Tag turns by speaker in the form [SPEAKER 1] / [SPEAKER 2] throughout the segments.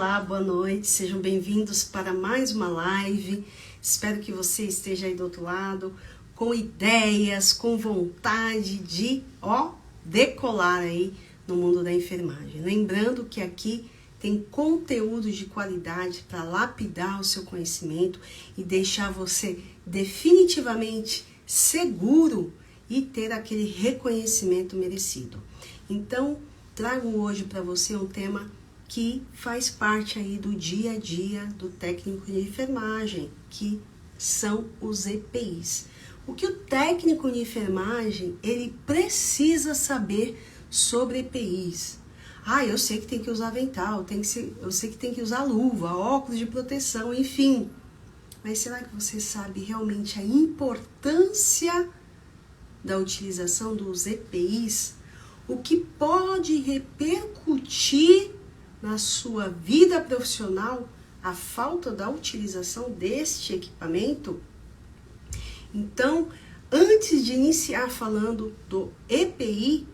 [SPEAKER 1] Olá, boa noite, sejam bem-vindos para mais uma live. Espero que você esteja aí do outro lado com ideias, com vontade de, decolar aí no mundo da enfermagem. Lembrando que aqui tem conteúdo de qualidade para lapidar o seu conhecimento e deixar você definitivamente seguro e ter aquele reconhecimento merecido. Então, trago hoje para você um tema que faz parte aí do dia a dia do técnico de enfermagem, que são os EPIs. O que o técnico de enfermagem, ele precisa saber sobre EPIs? Eu sei que tem que usar avental, eu sei que tem que usar luva, óculos de proteção, enfim. Mas será que você sabe realmente a importância da utilização dos EPIs? O que pode repercutir na sua vida profissional a falta da utilização deste equipamento? Então, antes de iniciar falando do EPI,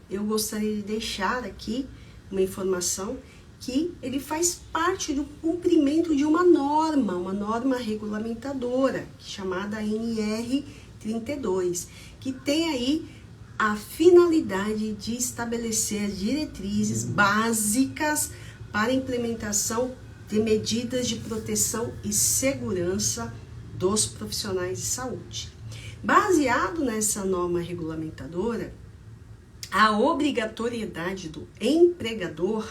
[SPEAKER 1] eu gostaria de deixar aqui uma informação que ele faz parte do cumprimento de uma norma regulamentadora, chamada NR32, que tem aí a finalidade de estabelecer diretrizes básicas para a implementação de medidas de proteção e segurança dos profissionais de saúde. Baseado nessa norma regulamentadora, a obrigatoriedade do empregador,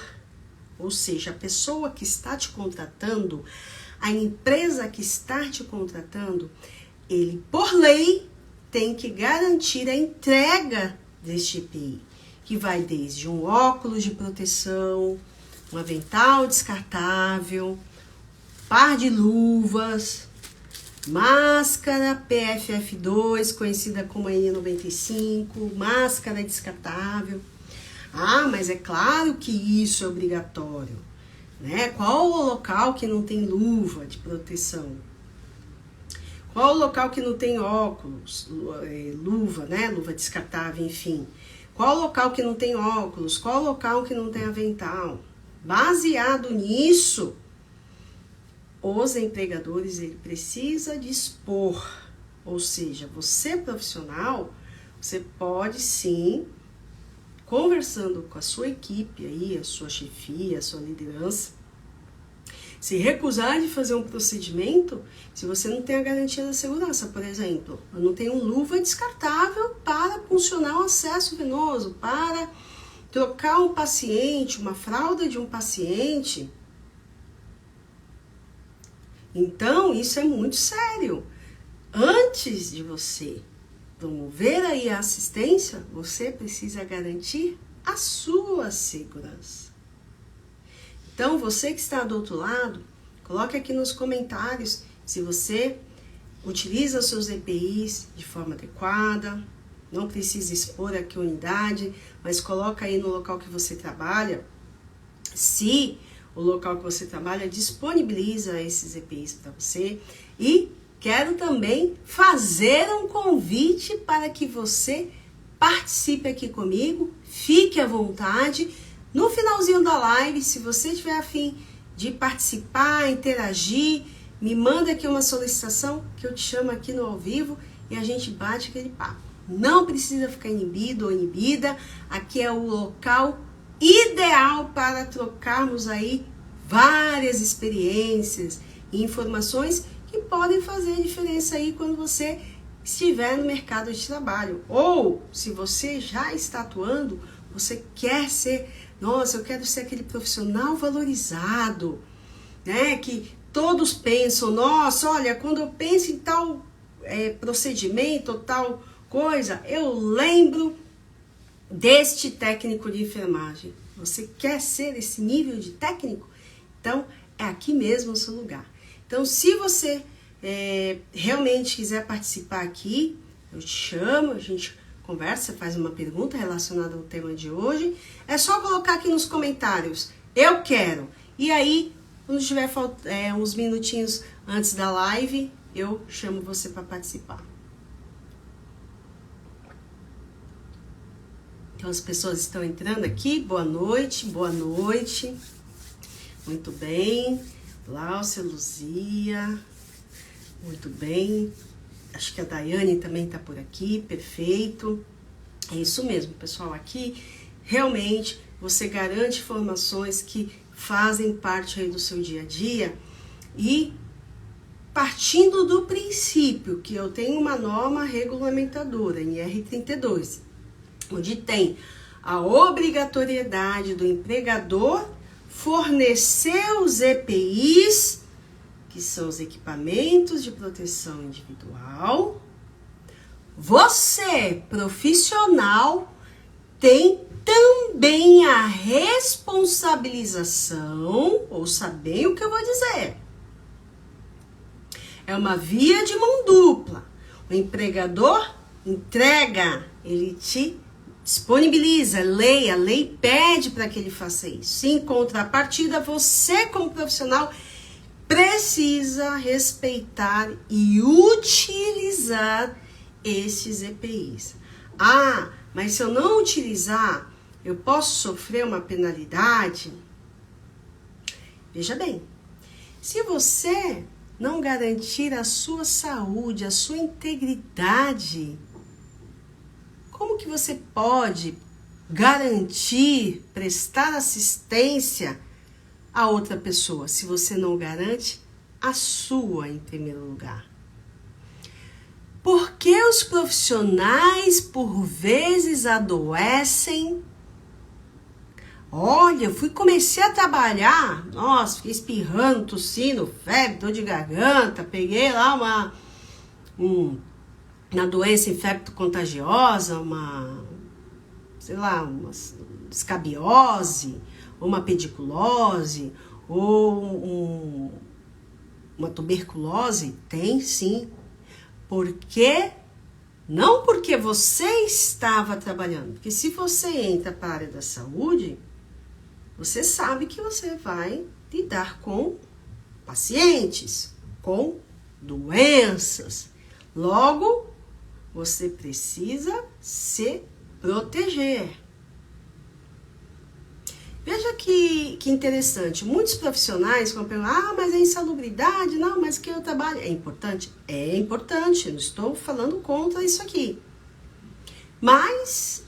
[SPEAKER 1] ou seja, a pessoa que está te contratando, a empresa que está te contratando, ele, por lei, tem que garantir a entrega deste EPI, que vai desde um óculos de proteção, um avental descartável, par de luvas, máscara PFF2, conhecida como N95, máscara descartável. Mas é claro que isso é obrigatório, né? Qual o local que não tem luva de proteção? Qual o local que não tem óculos, luva, né? Luva descartável, enfim. Qual o local que não tem óculos? Qual o local que não tem avental? Baseado nisso, os empregadores, ele precisa dispor, ou seja, você profissional, você pode sim, conversando com a sua equipe aí, a sua chefia, a sua liderança, se recusar de fazer um procedimento, se você não tem a garantia da segurança, por exemplo, eu não tenho luva descartável para funcionar o acesso venoso, para trocar um paciente, uma fralda de um paciente. Então, isso é muito sério. Antes de você promover aí a assistência, você precisa garantir a sua segurança. Então, você que está do outro lado, coloque aqui nos comentários se você utiliza os seus EPIs de forma adequada. Não precisa expor aqui a unidade, mas coloca aí no local que você trabalha, se o local que você trabalha disponibiliza esses EPIs para você. E quero também fazer um convite para que você participe aqui comigo, fique à vontade. No finalzinho da live, se você tiver a fim de participar, interagir, me manda aqui uma solicitação que eu te chamo aqui no ao vivo e a gente bate aquele papo. Não precisa ficar inibido ou inibida, aqui é o local ideal para trocarmos aí várias experiências e informações que podem fazer diferença aí quando você estiver no mercado de trabalho. Ou, se você já está atuando, você quer ser, eu quero ser aquele profissional valorizado, né? Que todos pensam, olha, quando eu penso em tal procedimento ou tal coisa, eu lembro deste técnico de enfermagem. Você quer ser esse nível de técnico? Então, é aqui mesmo o seu lugar. Então, se você realmente quiser participar aqui, eu te chamo, a gente conversa, faz uma pergunta relacionada ao tema de hoje. É só colocar aqui nos comentários, eu quero. E aí, quando tiver uns minutinhos antes da live, eu chamo você para participar. Então, as pessoas estão entrando aqui. Boa noite, boa noite. Muito bem. Láucia, Luzia. Muito bem. Acho que a Daiane também está por aqui. Perfeito. É isso mesmo, pessoal. Aqui, realmente, você garante informações que fazem parte aí do seu dia a dia e partindo do princípio que eu tenho uma norma regulamentadora, NR32, onde tem a obrigatoriedade do empregador fornecer os EPIs, que são os equipamentos de proteção individual. Você, profissional, tem também a responsabilização, ouça bem o que eu vou dizer. É uma via de mão dupla. O empregador entrega, ele te disponibiliza, a lei pede para que ele faça isso. Em contrapartida, você como profissional precisa respeitar e utilizar esses EPIs. Ah, mas se eu não utilizar, eu posso sofrer uma penalidade? Veja bem, se você não garantir a sua saúde, a sua integridade, como que você pode garantir, prestar assistência a outra pessoa, se você não garante a sua em primeiro lugar? Porque os profissionais, por vezes, adoecem. Olha, eu comecei a trabalhar, nossa, fiquei espirrando, tossindo, febre, dor de garganta, peguei lá uma doença infecto-contagiosa, uma escabiose, ou uma pediculose, ou uma tuberculose. Tem sim. Não porque você estava trabalhando, porque se você entra para a área da saúde, você sabe que você vai lidar com pacientes, com doenças. Logo, você precisa se proteger. Veja que interessante. Muitos profissionais vão perguntar, mas é insalubridade? Não, mas que eu trabalho. É importante? É importante, não estou falando contra isso aqui. Mas,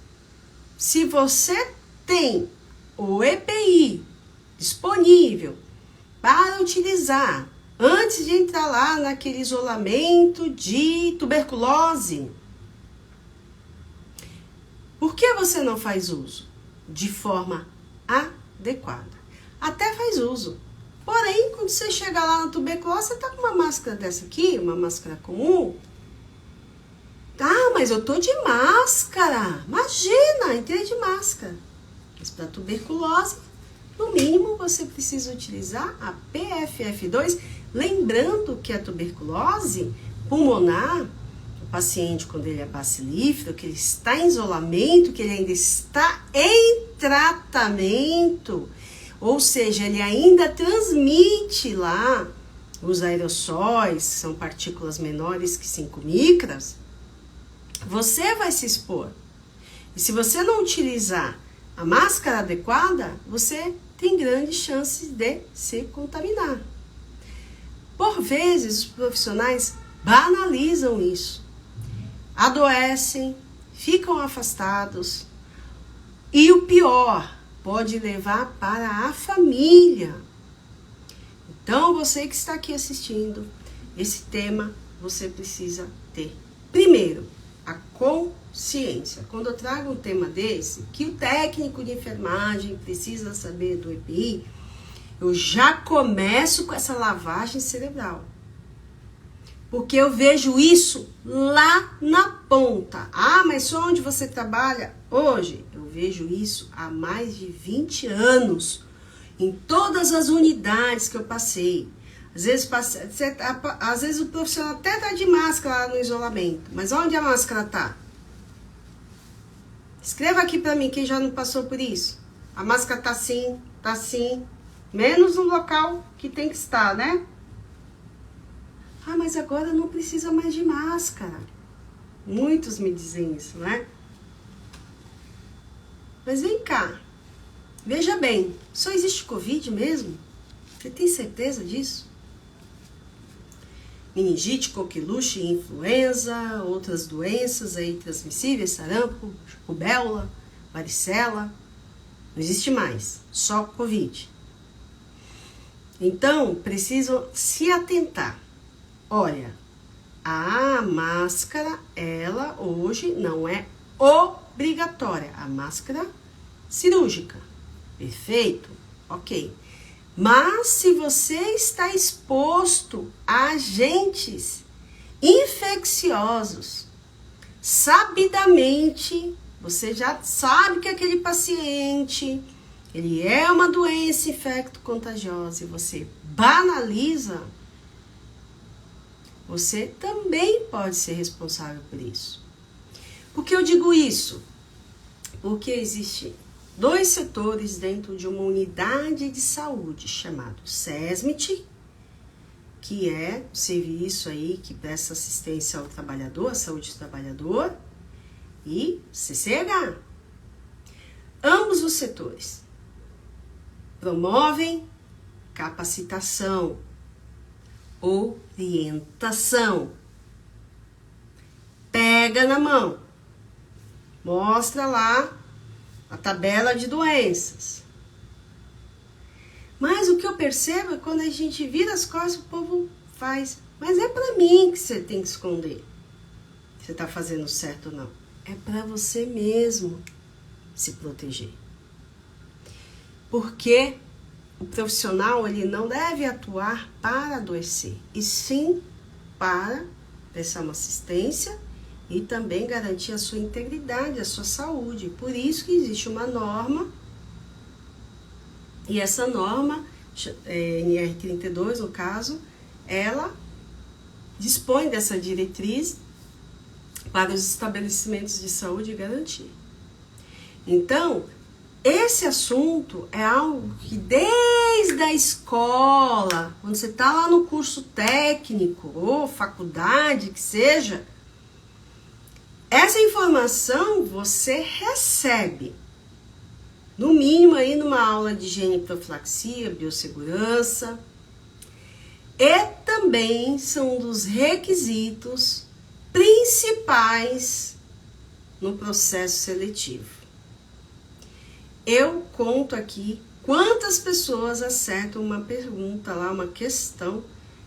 [SPEAKER 1] se você tem o EPI disponível para utilizar antes de entrar lá naquele isolamento de tuberculose, por que você não faz uso de forma adequada? Até faz uso. Porém, quando você chega lá na tuberculose, você tá com uma máscara dessa aqui, uma máscara comum. Ah, mas eu tô de máscara. Imagina, entrei de máscara. Mas para tuberculose, no mínimo, você precisa utilizar a PFF2. Lembrando que a tuberculose pulmonar, o paciente, quando ele é bacilífero, que ele está em isolamento, que ele ainda está em tratamento, ou seja, ele ainda transmite lá os aerossóis, que são partículas menores que 5 micras, você vai se expor. E se você não utilizar a máscara adequada, você tem grandes chances de se contaminar. Por vezes, os profissionais banalizam isso. Adoecem, ficam afastados e o pior, pode levar para a família. Então, você que está aqui assistindo esse tema, você precisa ter, primeiro, a consciência. Quando eu trago um tema desse, que o técnico de enfermagem precisa saber do EPI, eu já começo com essa lavagem cerebral. Porque eu vejo isso lá na ponta. Ah, mas só onde você trabalha hoje? Eu vejo isso há mais de 20 anos. Em todas as unidades que eu passei. Às vezes o profissional até tá de máscara lá no isolamento. Mas onde a máscara tá? Escreva aqui pra mim quem já não passou por isso. A máscara tá assim. Menos no local que tem que estar, né? Ah, mas agora não precisa mais de máscara. Muitos me dizem isso, né? Mas vem cá. Veja bem, só existe Covid mesmo? Você tem certeza disso? Meningite, coqueluche, influenza, outras doenças aí transmissíveis, sarampo, rubéola, varicela, não existe mais, só Covid. Então, precisam se atentar. Olha, a máscara, ela hoje não é obrigatória, a máscara cirúrgica, perfeito? Ok. Mas se você está exposto a agentes infecciosos, sabidamente, você já sabe que aquele paciente, ele é uma doença infecto-contagiosa e você banaliza, você também pode ser responsável por isso. Por que eu digo isso? Porque existe 2 setores dentro de uma unidade de saúde chamado SESMIT, que é o serviço aí que presta assistência ao trabalhador, à saúde do trabalhador, e CCH. Ambos os setores promovem capacitação, orientação. Pega na mão, mostra lá a tabela de doenças. Mas o que eu percebo é quando a gente vira as costas, o povo faz. Mas é para mim que você tem que esconder. Você está fazendo certo ou não. É para você mesmo se proteger. Porque o profissional, ele não deve atuar para adoecer, e sim para prestar uma assistência e também garantir a sua integridade, a sua saúde. Por isso que existe uma norma, e essa norma, NR32 no caso, ela dispõe dessa diretriz para os estabelecimentos de saúde garantir. Então, esse assunto é algo que desde a escola, quando você está lá no curso técnico ou faculdade, que seja, essa informação você recebe, no mínimo aí numa aula de higiene e profilaxia, biossegurança, e também são um dos requisitos principais no processo seletivo. Eu conto aqui quantas pessoas acertam uma pergunta lá, uma questão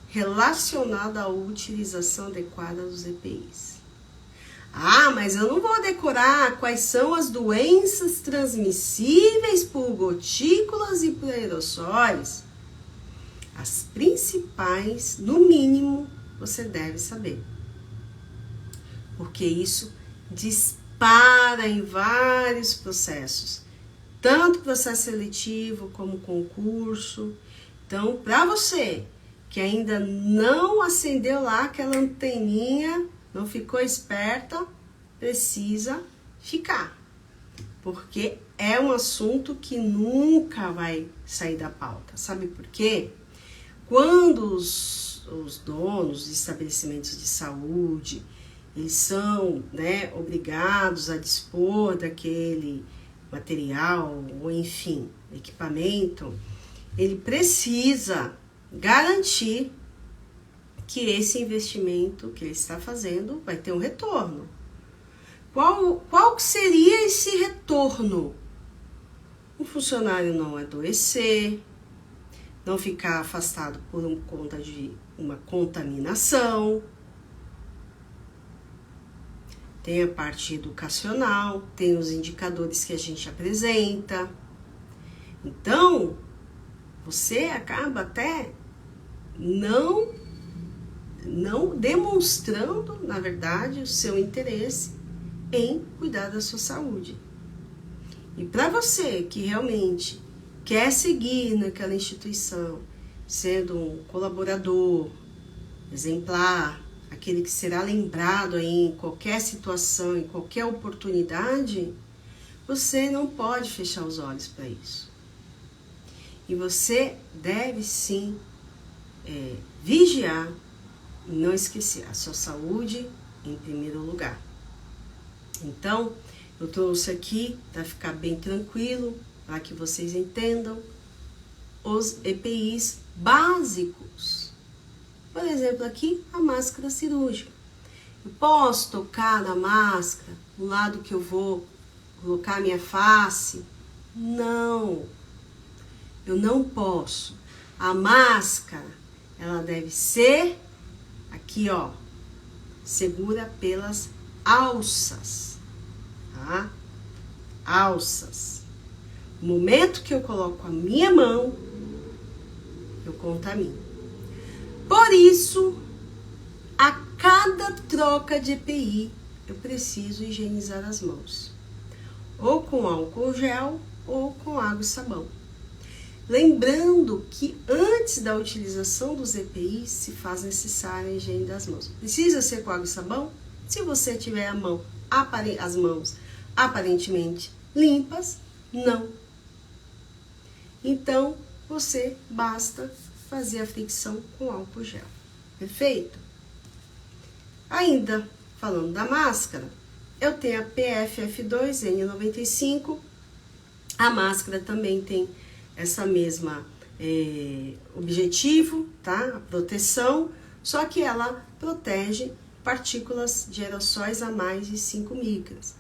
[SPEAKER 1] relacionada à utilização adequada dos EPIs. Ah, mas eu não vou decorar quais são as doenças transmissíveis por gotículas e por aerossóis. As principais, no mínimo, você deve saber. Porque isso dispara em vários processos. Tanto processo seletivo como concurso. Então, para você que ainda não acendeu lá aquela anteninha, não ficou esperta, precisa ficar. Porque é um assunto que nunca vai sair da pauta. Sabe por quê? Quando os donos de estabelecimentos de saúde, eles são, obrigados a dispor daquele material, ou enfim, equipamento, ele precisa garantir que esse investimento que ele está fazendo vai ter um retorno. Qual seria esse retorno? O funcionário não adoecer, não ficar afastado por conta de uma contaminação. Tem a parte educacional, tem os indicadores que a gente apresenta. Então, você acaba até não demonstrando, na verdade, o seu interesse em cuidar da sua saúde. E para você que realmente quer seguir naquela instituição, sendo um colaborador exemplar, aquele que será lembrado aí em qualquer situação, em qualquer oportunidade, você não pode fechar os olhos para isso. E você deve sim vigiar e não esquecer a sua saúde em primeiro lugar. Então, eu trouxe aqui para ficar bem tranquilo, para que vocês entendam, os EPIs básicos. Por exemplo, aqui a máscara cirúrgica. Eu posso tocar na máscara, no lado que eu vou colocar a minha face? Não, eu não posso. A máscara, ela deve ser aqui, ó, segura pelas alças, tá? Alças. No momento que eu coloco a minha mão, eu contamino. Por isso, a cada troca de EPI, eu preciso higienizar as mãos. Ou com álcool gel, ou com água e sabão. Lembrando que antes da utilização dos EPIs, se faz necessária a higiene das mãos. Precisa ser com água e sabão? Se você tiver as mãos aparentemente limpas, não. Então, você basta fazer a fricção com álcool gel. Perfeito? Ainda falando da máscara, eu tenho a PFF2N95. A máscara também tem essa mesma objetivo, tá? A proteção, só que ela protege partículas de aerossóis a mais de 5 micras.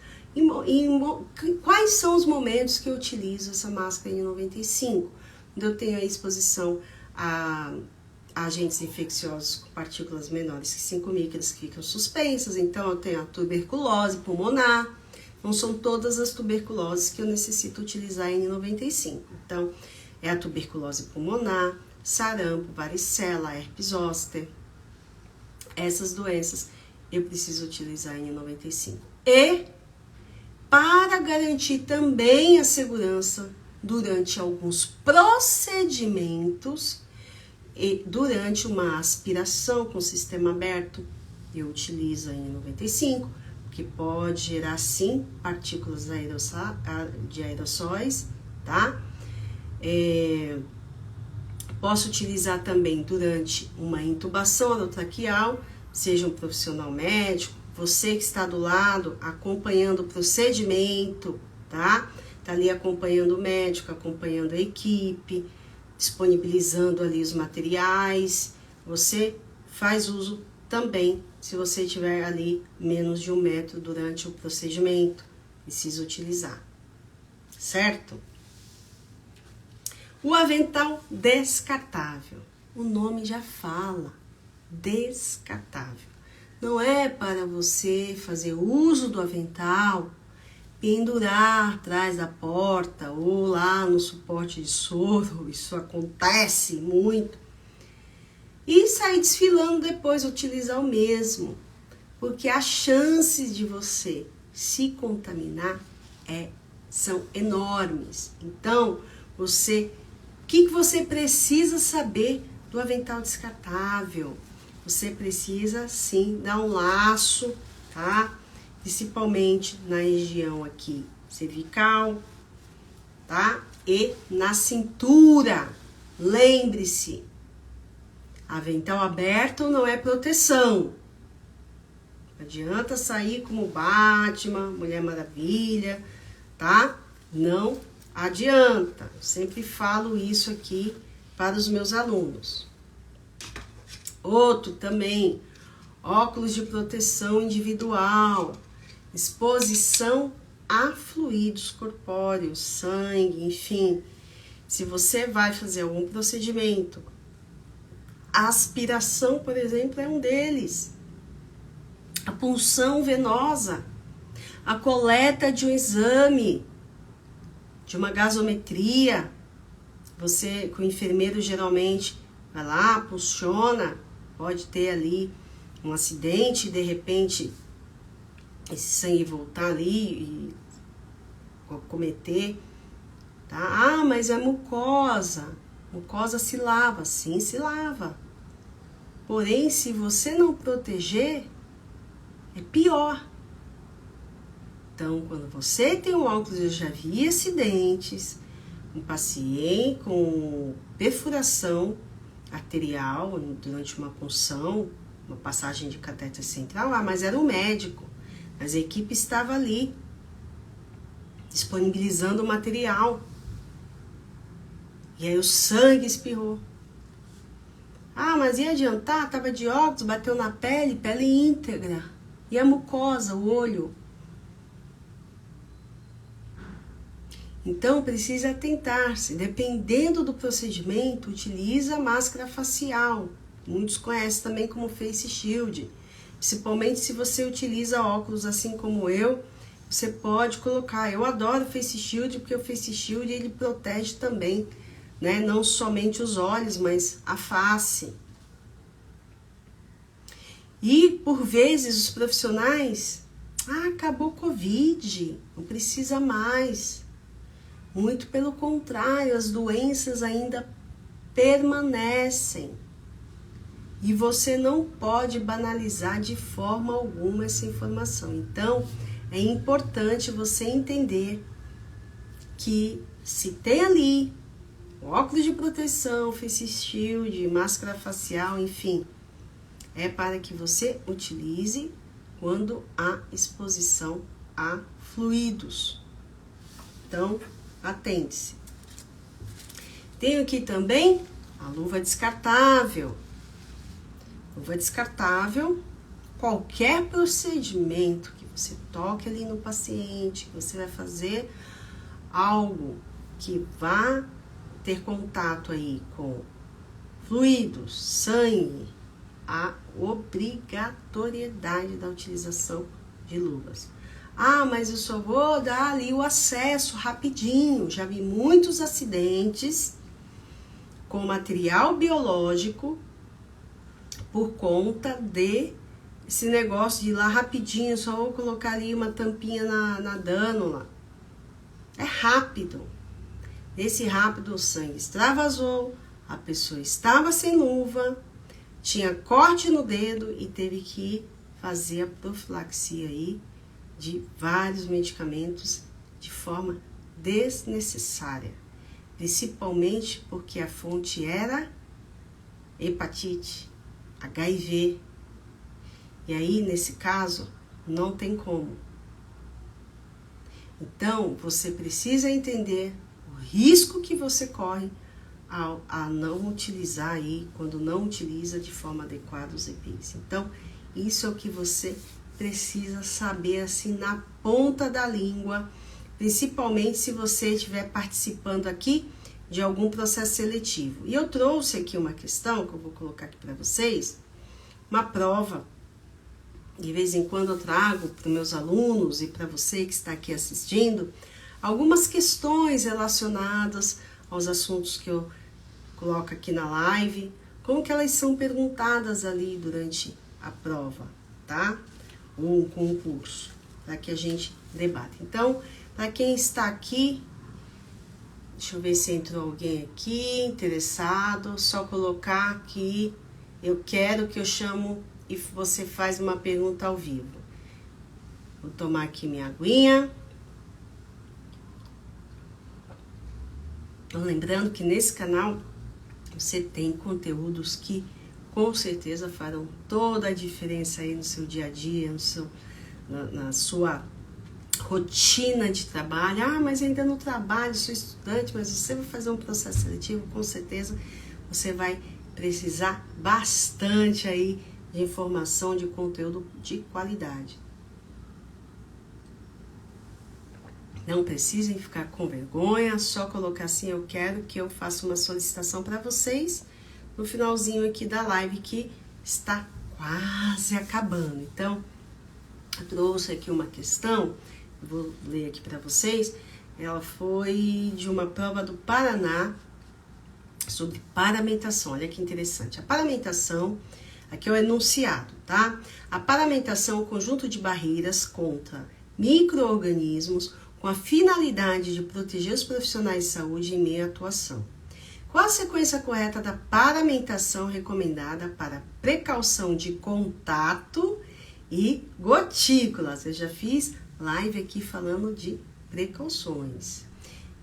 [SPEAKER 1] Quais são os momentos que eu utilizo essa máscara N95? Quando eu tenho a exposição a agentes infecciosos com partículas menores que 5 micras que ficam suspensas, então eu tenho a tuberculose pulmonar, não são todas as tuberculoses que eu necessito utilizar N95. Então, é a tuberculose pulmonar, sarampo, varicela, herpes zoster. Essas doenças eu preciso utilizar N95. E para garantir também a segurança durante alguns procedimentos e durante uma aspiração com sistema aberto, eu utilizo a N95, que pode gerar sim partículas de aerossóis, tá? Posso utilizar também durante uma intubação orotraqueal, seja um profissional médico, você que está do lado acompanhando o procedimento, tá? Tá ali acompanhando o médico, acompanhando a equipe, disponibilizando ali os materiais. Você faz uso também, se você tiver ali menos de 1 metro durante o procedimento, precisa utilizar, certo? O avental descartável, o nome já fala, descartável. Não é para você fazer uso do avental, pendurar atrás da porta ou lá no suporte de soro, isso acontece muito, e sair desfilando depois, utilizar o mesmo, porque as chances de você se contaminar são enormes. Então, o que você precisa saber do avental descartável? Você precisa sim dar um laço, tá? Principalmente na região aqui cervical, tá? E na cintura. Lembre-se, avental aberto não é proteção. Não adianta sair como Batman, Mulher Maravilha, tá? Não adianta. Eu sempre falo isso aqui para os meus alunos. Outro também, óculos de proteção individual, exposição a fluidos corpóreos, sangue, enfim. Se você vai fazer algum procedimento, a aspiração, por exemplo, é um deles. A punção venosa, a coleta de um exame, de uma gasometria. Você, com o enfermeiro, geralmente vai lá, punciona, pode ter ali um acidente, de repente esse sangue voltar ali e cometer, tá? Ah, mas é mucosa se lava, sim, se lava. Porém, se você não proteger, é pior. Então, quando você tem um óculos, eu já vi acidentes, um paciente com perfuração arterial durante uma punção, uma passagem de catéter central, mas era um médico, mas a equipe estava ali, disponibilizando o material, e aí o sangue espirrou. Ah, mas ia adiantar? Tava de óculos, bateu na pele, pele íntegra. E a mucosa, o olho. Então, precisa atentar-se. Dependendo do procedimento, utiliza máscara facial. Muitos conhecem também como face shield. Principalmente se você utiliza óculos assim como eu, você pode colocar. Eu adoro face shield porque o face shield ele protege também, né? Não somente os olhos, mas a face. E por vezes os profissionais, acabou o Covid, não precisa mais. Muito pelo contrário, as doenças ainda permanecem. E você não pode banalizar de forma alguma essa informação. Então, é importante você entender que se tem ali óculos de proteção, face shield, máscara facial, enfim, é para que você utilize quando há exposição a fluidos. Então, atente-se. Tenho aqui também a luva descartável. Luva descartável, qualquer procedimento que você toque ali no paciente, que você vai fazer algo que vá ter contato aí com fluidos, sangue, a obrigatoriedade da utilização de luvas. Ah, mas eu só vou dar ali o acesso rapidinho. Já vi muitos acidentes com material biológico por conta de esse negócio de ir lá rapidinho, só vou colocar ali uma tampinha na dânula. É rápido. Nesse rápido o sangue extravasou, a pessoa estava sem luva, tinha corte no dedo e teve que fazer a profilaxia aí de vários medicamentos de forma desnecessária, principalmente porque a fonte era hepatite, HIV. E aí, nesse caso, não tem como. Então, você precisa entender o risco que você corre a não utilizar aí, quando não utiliza de forma adequada os EPIs. Então, isso é o que você precisa saber assim na ponta da língua, principalmente se você estiver participando aqui de algum processo seletivo. E eu trouxe aqui uma questão que eu vou colocar aqui para vocês, uma prova. De vez em quando eu trago para os meus alunos e para você que está aqui assistindo, algumas questões relacionadas aos assuntos que eu coloco aqui na live, como que elas são perguntadas ali durante a prova, tá? Ou um concurso, para que a gente debata. Então, para quem está aqui, deixa eu ver se entrou alguém aqui interessado, só colocar que eu quero que eu chamo e você faz uma pergunta ao vivo. Vou tomar aqui minha aguinha. Lembrando que nesse canal você tem conteúdos que com certeza farão toda a diferença aí no seu dia a dia, na sua rotina de trabalho. Ah, mas ainda não trabalho, sou estudante, mas você vai fazer um processo seletivo, com certeza você vai precisar bastante aí de informação, de conteúdo de qualidade. Não precisem ficar com vergonha, só colocar assim, eu quero que eu faça uma solicitação para vocês no finalzinho aqui da live que está quase acabando. Então, eu trouxe aqui uma questão, eu vou ler aqui para vocês, ela foi de uma prova do Paraná sobre paramentação, olha que interessante. A paramentação, aqui é o enunciado, tá? A paramentação é um conjunto de barreiras contra micro-organismos com a finalidade de proteger os profissionais de saúde em meio à atuação. Qual a sequência correta da paramentação recomendada para precaução de contato e gotículas? Eu já fiz live aqui falando de precauções.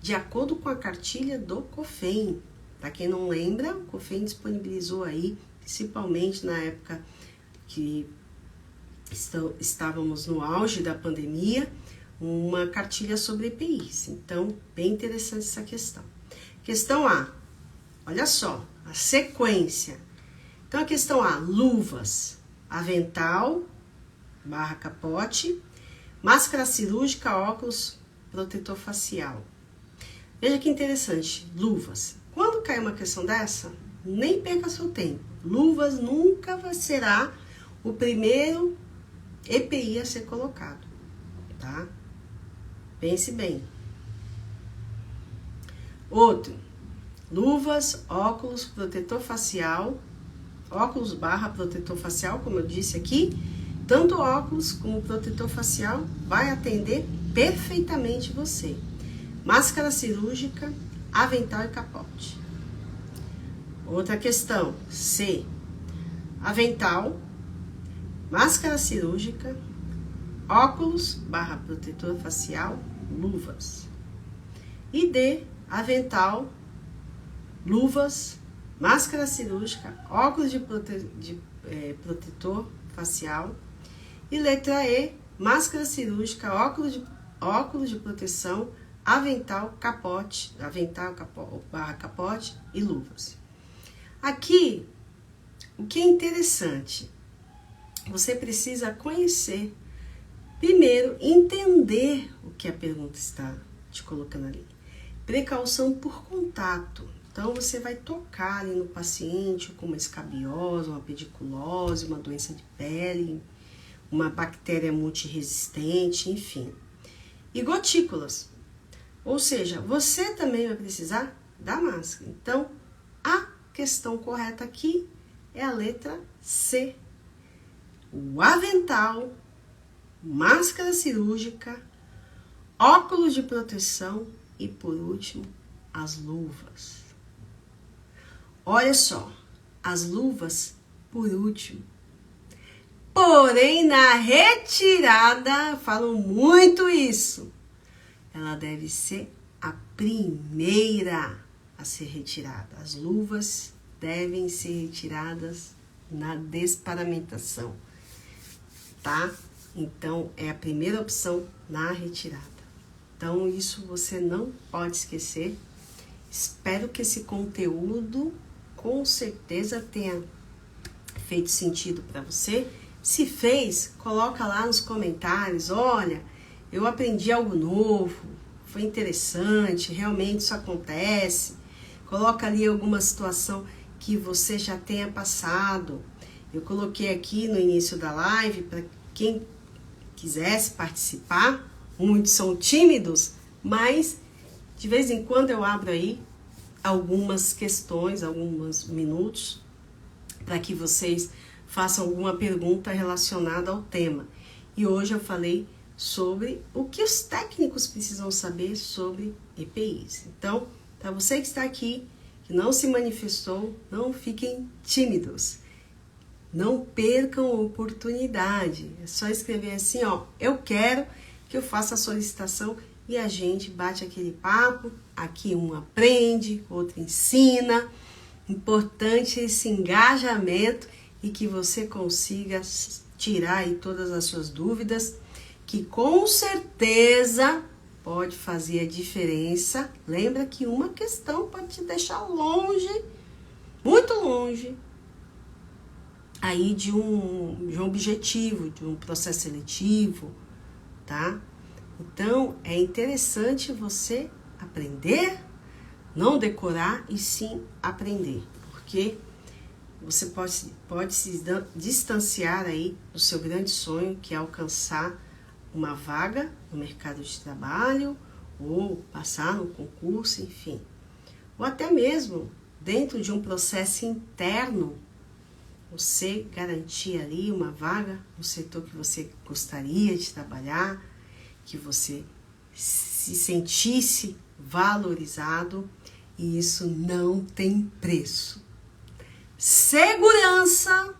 [SPEAKER 1] De acordo com a cartilha do COFEM, para quem não lembra, o COFEM disponibilizou aí, principalmente na época que estávamos no auge da pandemia, uma cartilha sobre EPIs. Então, bem interessante essa questão. Questão A, olha só, a sequência. Então, a questão A, luvas, avental, barra capote, máscara cirúrgica, óculos, protetor facial. Veja que interessante, luvas. Quando cai uma questão dessa, nem perca seu tempo. Luvas nunca será o primeiro EPI a ser colocado, tá? Pense bem. Outro, luvas, óculos, protetor facial, óculos barra protetor facial, como eu disse aqui, tanto óculos como protetor facial vai atender perfeitamente você. Máscara cirúrgica, avental e capote. Outra questão, C, avental, máscara cirúrgica, óculos barra protetor facial, luvas. E D, avental, luvas, máscara cirúrgica, óculos de protetor facial. E letra E, máscara cirúrgica, óculos de proteção, avental, capote, barra capote e luvas. Aqui, o que é interessante, você precisa conhecer, primeiro, entender o que a pergunta está te colocando ali. Precaução por contato. Então, você vai tocar ali no paciente com uma escabiose, uma pediculose, uma doença de pele, uma bactéria multiresistente, enfim. E gotículas. Ou seja, você também vai precisar da máscara. Então, a questão correta aqui é a letra C. O avental, máscara cirúrgica, óculos de proteção e, por último, as luvas. Olha só, as luvas por último. Porém, na retirada, falam muito isso. Ela deve ser a primeira a ser retirada. As luvas devem ser retiradas na desparamentação, tá? Então, é a primeira opção na retirada. Então, isso você não pode esquecer. Espero que esse conteúdo, com certeza, tenha feito sentido para você. Se fez, coloca lá nos comentários, olha, eu aprendi algo novo, foi interessante, realmente isso acontece. Coloca ali alguma situação que você já tenha passado. Eu coloquei aqui no início da live, para quem quisesse participar, muitos são tímidos, mas de vez em quando eu abro aí algumas questões, alguns minutos, para que vocês façam alguma pergunta relacionada ao tema. E hoje eu falei sobre o que os técnicos precisam saber sobre EPIs. Então, para você que está aqui, que não se manifestou, não fiquem tímidos. Não percam a oportunidade. É só escrever assim, ó, eu quero que eu faça a solicitação e a gente bate aquele papo. Aqui um aprende, outro ensina. Importante esse engajamento e que você consiga tirar aí todas as suas dúvidas, que com certeza pode fazer a diferença. Lembra que uma questão pode te deixar longe, muito longe, aí de um objetivo, de um processo seletivo, tá? Então, é interessante você aprender, não decorar e sim aprender, porque você pode se distanciar aí do seu grande sonho, que é alcançar uma vaga no mercado de trabalho, ou passar no concurso, enfim. Ou até mesmo, dentro de um processo interno, você garantir ali uma vaga no setor que você gostaria de trabalhar, que você se sentisse valorizado, e isso não tem preço. Segurança,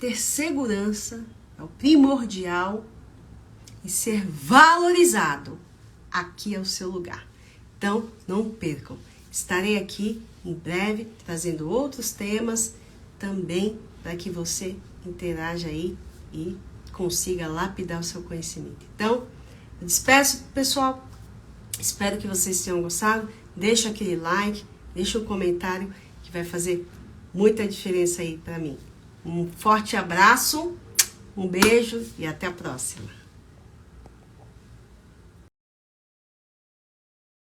[SPEAKER 1] ter segurança é o primordial, e ser valorizado, aqui é o seu lugar. Então, não percam. Estarei aqui em breve trazendo outros temas também para que você interaja aí e consiga lapidar o seu conhecimento. Então, eu despeço, pessoal. Espero que vocês tenham gostado. Deixa aquele like, deixa um comentário que vai fazer muita diferença aí para mim. Um forte abraço, um beijo e até a próxima.